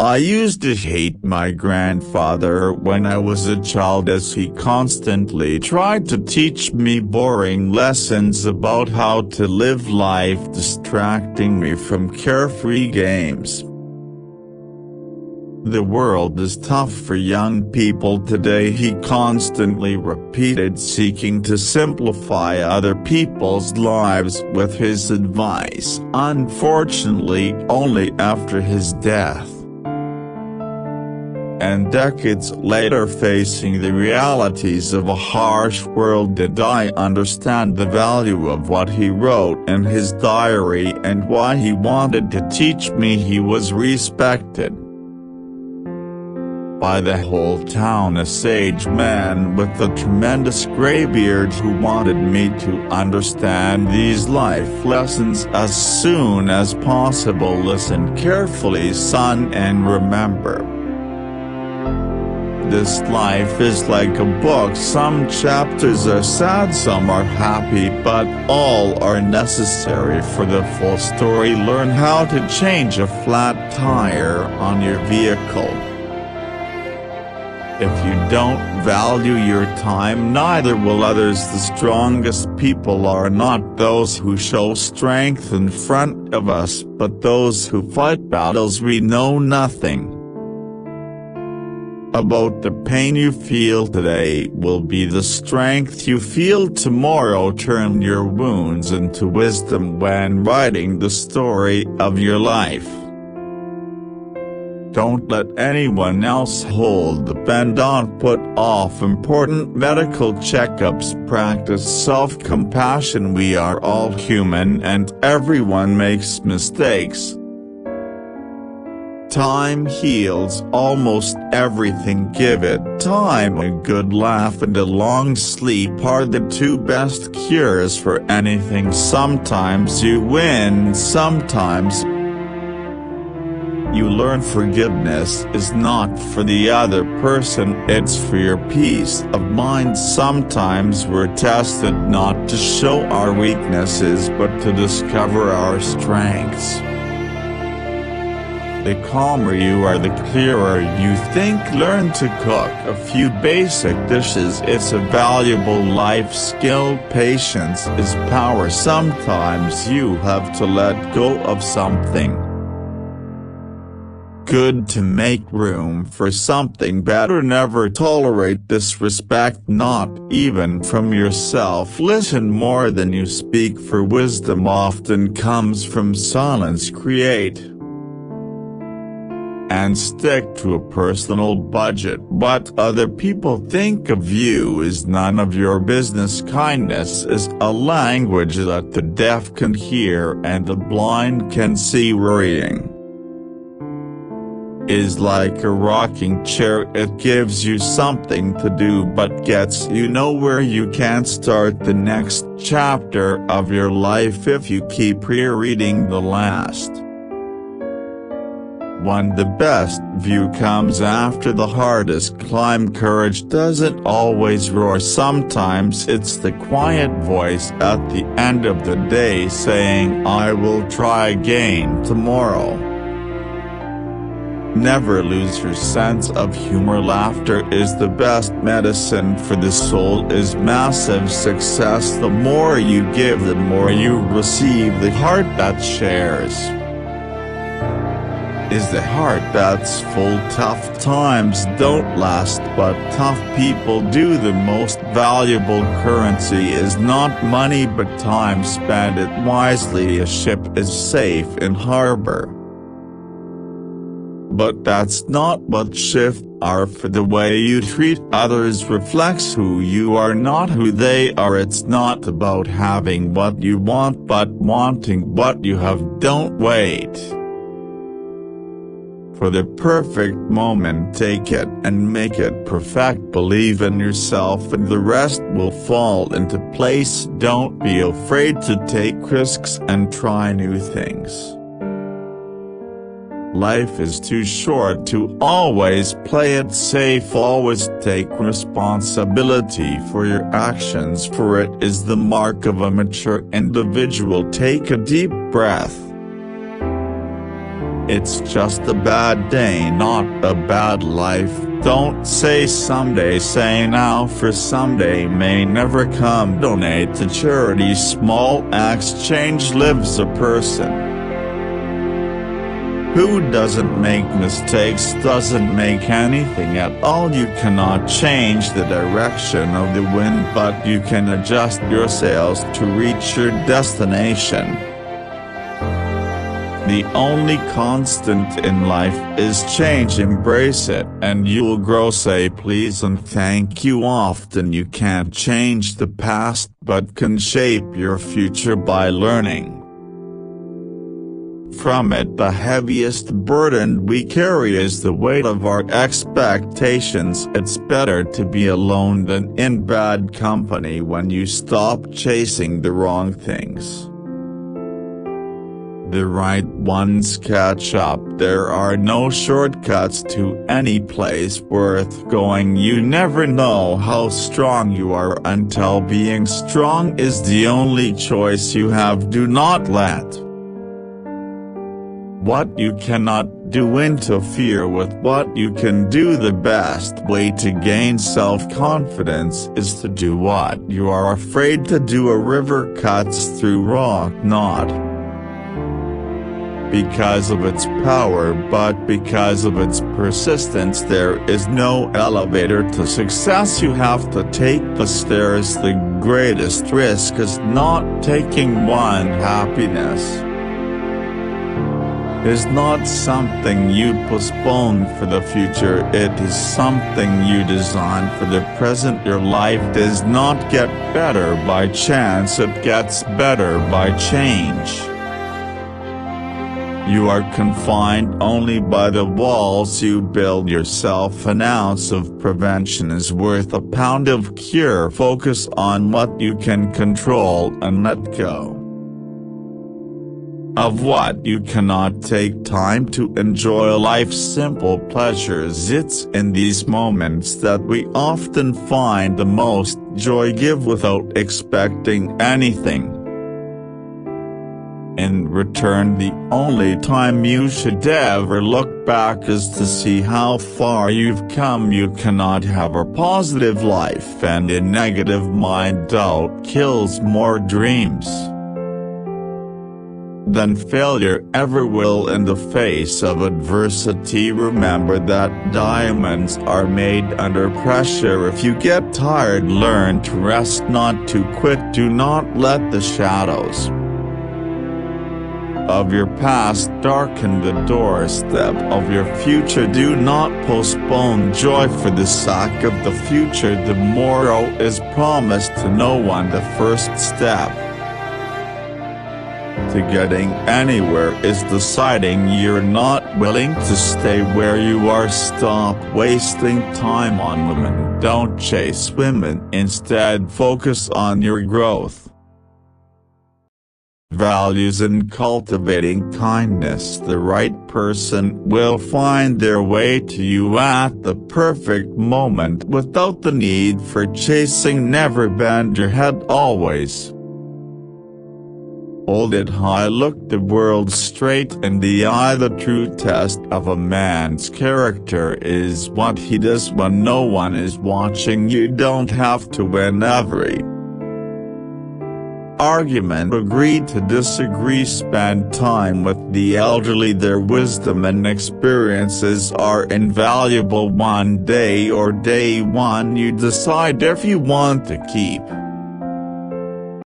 I used to hate my grandfather when I was a child, as he constantly tried to teach me boring lessons about how to live life, distracting me from carefree games. The world is tough for young people today, he constantly repeated, seeking to simplify other people's lives with his advice, unfortunately only after his death. And decades later, facing the realities of a harsh world, did I understand the value of what he wrote in his diary and why he wanted to teach me he was respected by the whole town, a sage man with a tremendous grey beard who wanted me to understand these life lessons as soon as possible. Listen carefully, son, and remember. This life is like a book. Some chapters are sad, some are happy, but all are necessary for the full story. Learn how to change a flat tire on your vehicle. If you don't value your time, neither will others. The strongest people are not those who show strength in front of us, but those who fight battles we know nothing about. The pain you feel today will be the strength you feel tomorrow. Turn your wounds into wisdom when writing the story of your life. Don't let anyone else hold the pen. Don't put off important medical checkups. Practice self-compassion. We are all human and everyone makes mistakes. Time heals almost everything. Give it time. A good laugh and a long sleep are the two best cures for anything. Sometimes you win, sometimes you learn. Forgiveness is not for the other person, it's for your peace of mind. Sometimes we're tested not to show our weaknesses but to discover our strengths. The calmer you are, the clearer you think. Learn to cook a few basic dishes. It's a valuable life skill. Patience is power. Sometimes you have to let go of something good to make room for something better. Never tolerate disrespect, not even from yourself. Listen more than you speak, for wisdom often comes from silence. Create and stick to a personal budget. What other people think of you is none of your business. Kindness is a language that the deaf can hear and the blind can see. Worrying is like a rocking chair. It gives you something to do but gets you nowhere. You can't start the next chapter of your life if you keep rereading the last one. The best view comes after the hardest climb. Courage doesn't always roar. Sometimes it's the quiet voice at the end of the day saying, I will try again tomorrow. Never lose your sense of humor. Laughter is the best medicine for the soul. Is massive success. The more you give, the more you receive. The heart that shares is the heart that's full. Tough times don't last, but tough people do. The most valuable currency is not money but time. Spend it wisely. A ship is safe in harbor, but that's not what shifts are for. The way you treat others reflects who you are, not who they are. It's not about having what you want but wanting what you have. Don't wait for the perfect moment. Take it and make it perfect. Believe in yourself and the rest will fall into place. Don't be afraid to take risks and try new things. Life is too short to always play it safe. Always take responsibility for your actions, for it is the mark of a mature individual. Take a deep breath It's just a bad day, not a bad life. Don't say someday, say now, for someday may never come. Donate to charity. Small acts change lives a person. Who doesn't make mistakes doesn't make anything at all. You cannot change the direction of the wind, but you can adjust your sails to reach your destination. The only constant in life is change. Embrace it, and you'll grow. Say please and thank you often. You can't change the past, but can shape your future by learning from it. The heaviest burden we carry is the weight of our expectations. It's better to be alone than in bad company when you stop chasing the wrong things. The right ones catch up. There are no shortcuts to any place worth going. You never know how strong you are until being strong is the only choice you have. Do not let what you cannot do interfere with what you can do. The best way to gain self-confidence is to do what you are afraid to do. A river cuts through rock not because of its power but because of its persistence. There is no elevator to success. You have to take the stairs. The greatest risk is not taking one. Happiness is not something you postpone for the future, it is something you design for the present. Your life does not get better by chance, it gets better by change. You are confined only by the walls you build yourself. An ounce of prevention is worth a pound of cure. Focus on what you can control and let go of what you cannot. Take time to enjoy life's simple pleasures. It's in these moments that we often find the most joy. Give without expecting anything in return. The only time you should ever look back is to see how far you've come. You cannot have a positive life and a negative mind. Doubt kills more dreams than failure ever will. In the face of adversity, remember that diamonds are made under pressure. If you get tired, learn to rest, not to quit. Do not let the shadows of your past darken the doorstep of your future. Do not postpone joy for the sake of the future. The morrow is promised to no one. The first step to getting anywhere is deciding you're not willing to stay where you are. Stop wasting time on women. Don't chase women. Instead, focus on your growth, values, and cultivating kindness. The right person will find their way to you at the perfect moment without the need for chasing. Never bend your head, always hold it high. Look the world straight in the eye. The true test of a man's character is what he does when no one is watching. You don't have to win every argument. Agree to disagree. Spend time with the elderly. Their wisdom and experiences are invaluable. One day or day one you decide if you want to keep